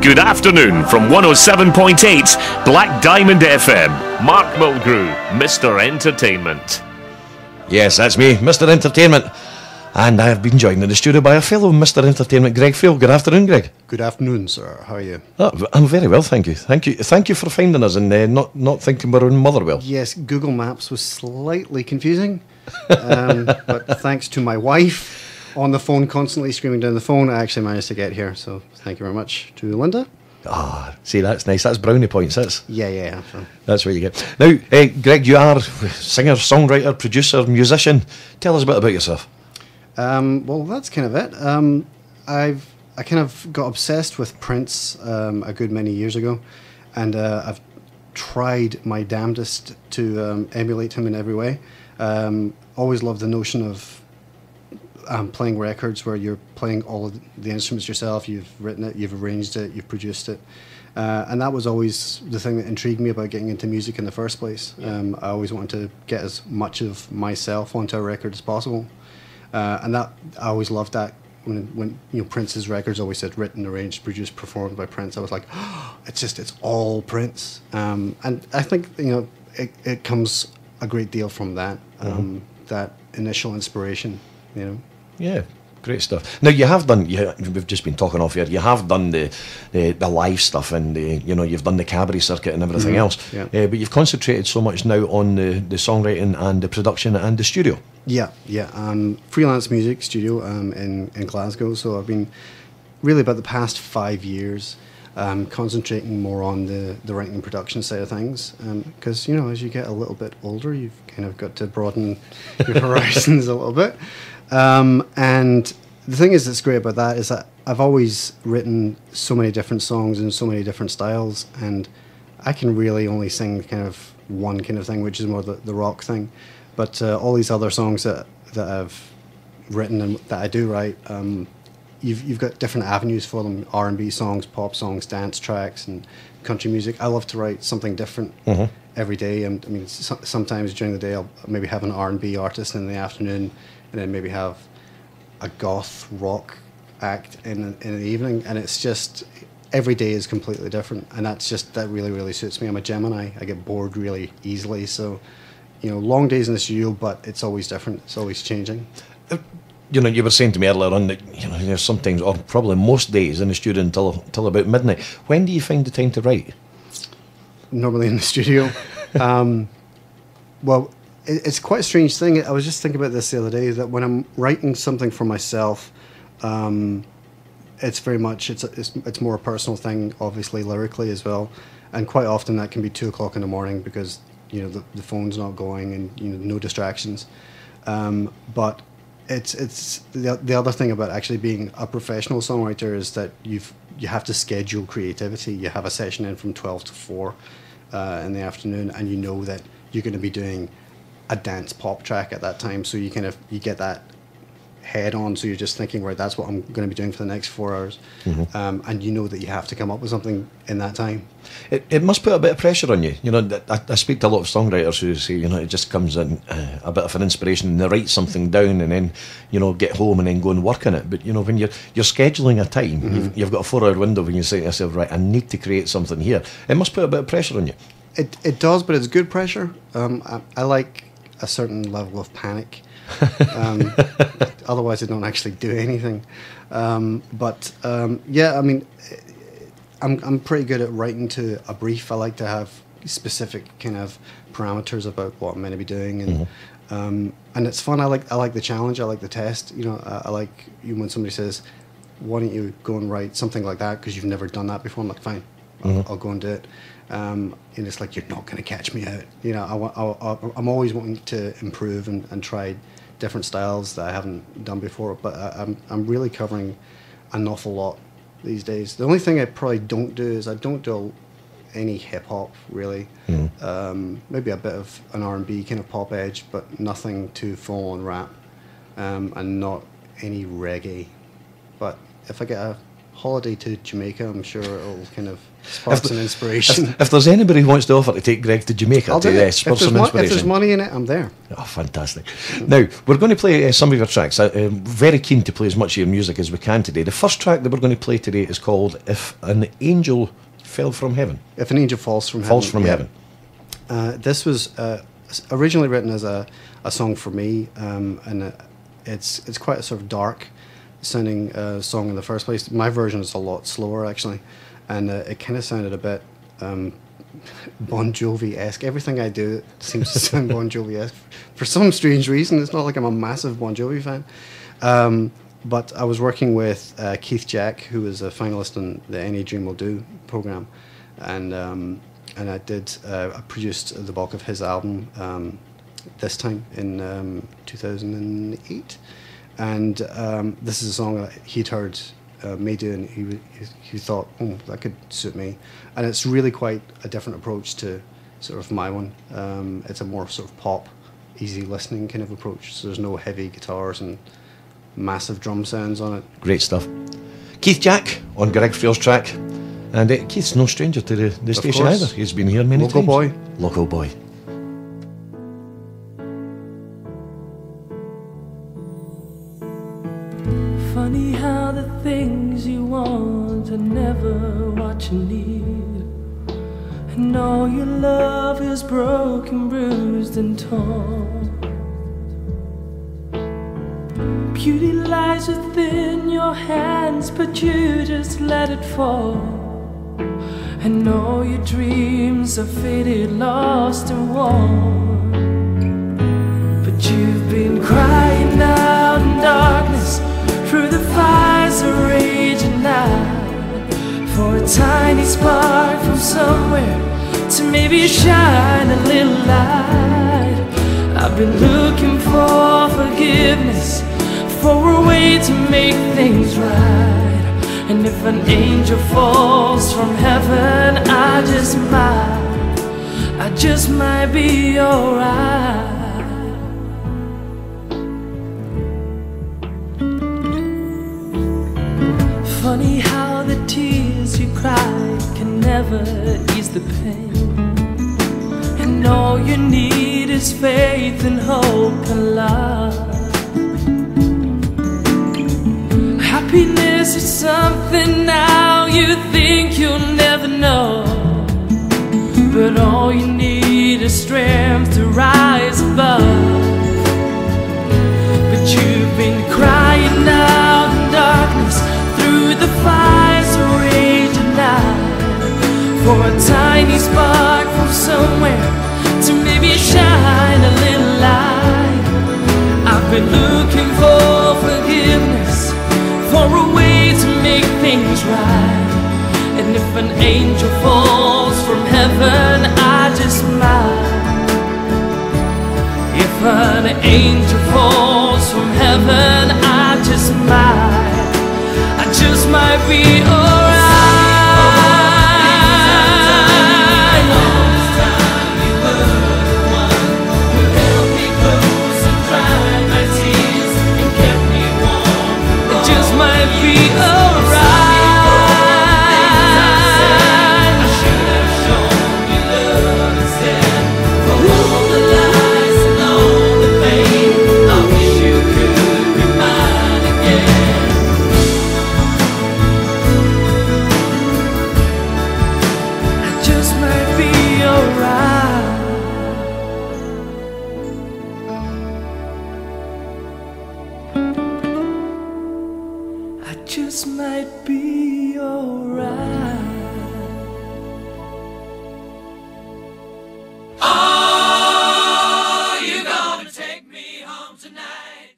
Good afternoon from 107.8 Black Diamond FM. Mark Mulgrew, Mr. Entertainment. Yes, that's me, Mr. Entertainment. And I have been joined in the studio by a fellow Mr. Entertainment, Greg Friel. Good afternoon, Greg. Good afternoon, sir. How are you? Oh, I'm very well, thank you. Thank you for finding us and not thinking we're in Motherwell. Yes, Google Maps was slightly confusing, but thanks to my wife on the phone, constantly screaming down the phone, I actually managed to get here. So thank you very much to Linda. Ah, see, that's nice. That's brownie points. Yeah. That's what you get. Now, Greg, you are singer, songwriter, producer, musician. Tell us a bit about yourself. Well, that's kind of it. I kind of got obsessed with Prince a good many years ago, and I've tried my damnedest to emulate him in every way. Always loved the notion of playing records where you're playing all of the instruments yourself. You've written it, you've arranged it, you've produced it. And that was always the thing that intrigued me about getting into music in the first place. I always wanted to get as much of myself onto a record as possible. And that I always loved that when Prince's records always said written, arranged, produced, performed by Prince. I was like, oh, it's all Prince. And I think it comes a great deal from that that initial inspiration. Yeah, great stuff. Now you have done. We've just been talking off here. You have done the live stuff, and you've done the cabaret circuit and everything else. Yeah. But you've concentrated so much now on the songwriting and the production and the studio. Yeah. Freelance music studio in Glasgow. So I've been really about the past 5 years concentrating more on the writing and production side of things. Because as you get a little bit older, you've kind of got to broaden your horizons a little bit. And the thing that's great about that is that I've always written so many different songs in so many different styles, and I can really only sing kind of one kind of thing, which is more the rock thing. But all these other songs that I've written and that I do write, you've got different avenues for them: R&B songs, pop songs, dance tracks, and country music. I love to write something different every day. And I mean, sometimes during the day I'll maybe have an R&B artist, and in the afternoon, and then maybe have a goth rock act in the evening. And it's just every day is completely different, and that really suits me. I'm a Gemini. I get bored really easily, so long days in the studio, but it's always different. It's always changing. You were saying to me earlier on that there's sometimes, or probably most days, in the studio until about midnight. When do you find the time to write? Normally in the studio. Well, it's quite a strange thing. I was just thinking about this the other day, that when I'm writing something for myself, it's very much it's more a personal thing, obviously lyrically as well, and quite often that can be 2 o'clock in the morning because the phone's not going and no distractions. But it's the other thing about actually being a professional songwriter is that you have to schedule creativity. You have a session in from 12 to 4 in the afternoon, and you know that you're going to be doing a dance pop track at that time, so you get that head on, so you're just thinking, right, that's what I'm going to be doing for the next 4 hours. And you know that you have to come up with something in that time. It must put a bit of pressure on you. I speak to a lot of songwriters who say, it just comes in a bit of an inspiration, and they write something down and then, get home and then go and work on it. But, when you're scheduling a time, you've got a 4-hour window when you say to yourself, right, I need to create something here. It must put a bit of pressure on you. It does, but it's good pressure. I like a certain level of panic. Otherwise I don't actually do anything. Yeah, I mean, I'm pretty good at writing to a brief. I like to have specific kind of parameters about what I'm going to be doing, and it's fun. I like the challenge. I like the test. I like when somebody says, "Why don't you go and write something like that because you've never done that before?" I'm like, "Fine, I'll go and do it." And it's like, you're not going to catch me out. I'm always wanting to improve and try different styles that I haven't done before, but I'm really covering an awful lot these days. The only thing I probably don't do is I don't do any hip hop really. Maybe a bit of an R&B kind of pop edge, but nothing too full on rap, and not any reggae. But if I get holiday to Jamaica. I'm sure it'll kind of spark some inspiration. If there's anybody who wants to offer to take Greg to Jamaica to spur some inspiration. If there's money in it, I'm there. Oh, fantastic. Now, we're going to play some of your tracks. I'm very keen to play as much of your music as we can today. The first track that we're going to play today is called If an Angel Fell from Heaven. If an Angel Falls from Heaven. Falls from Heaven. This was originally written as a song for me, and it's quite a sort of dark sounding song in the first place. My version is a lot slower, actually, and it kind of sounded a bit Bon Jovi-esque. Everything I do seems to sound Bon Jovi-esque for some strange reason. It's not like I'm a massive Bon Jovi fan, but I was working with Keith Jack, who was a finalist in the Any Dream Will Do program, and I produced the bulk of his album this time in 2008. And this is a song that he'd heard me do, and he thought, oh, that could suit me. And it's really quite a different approach to sort of my one. It's a more sort of pop, easy listening kind of approach. So there's no heavy guitars and massive drum sounds on it. Great stuff. Keith Jack on Greg Friel's track. And Keith's no stranger to the station either. He's been here many times. Local boy. Local boy. Funny how the things you want are never what you need, and all your love is broken, bruised and torn. Beauty lies within your hands, but you just let it fall. And all your dreams are faded, lost and worn. But you've been crying out in darkness, through the fires of rage and night, for a tiny spark from somewhere to maybe shine a little light. I've been looking for forgiveness, for a way to make things right. And if an angel falls from heaven, I just might be alright. Funny how the tears you cried can never ease the pain, and all you need is faith and hope and love. Happiness is something now you think you'll never know, but all you need is strength to rise above. But you've been crying out in darkness, through the fires of rage and night, for a tiny spark from somewhere to maybe shine a little light. I've been looking for forgiveness, for a way to make things right. And if an angel falls from heaven, I just might. If an angel falls from heaven, I just might be alright. Just might be alright. Are you gonna take me home tonight?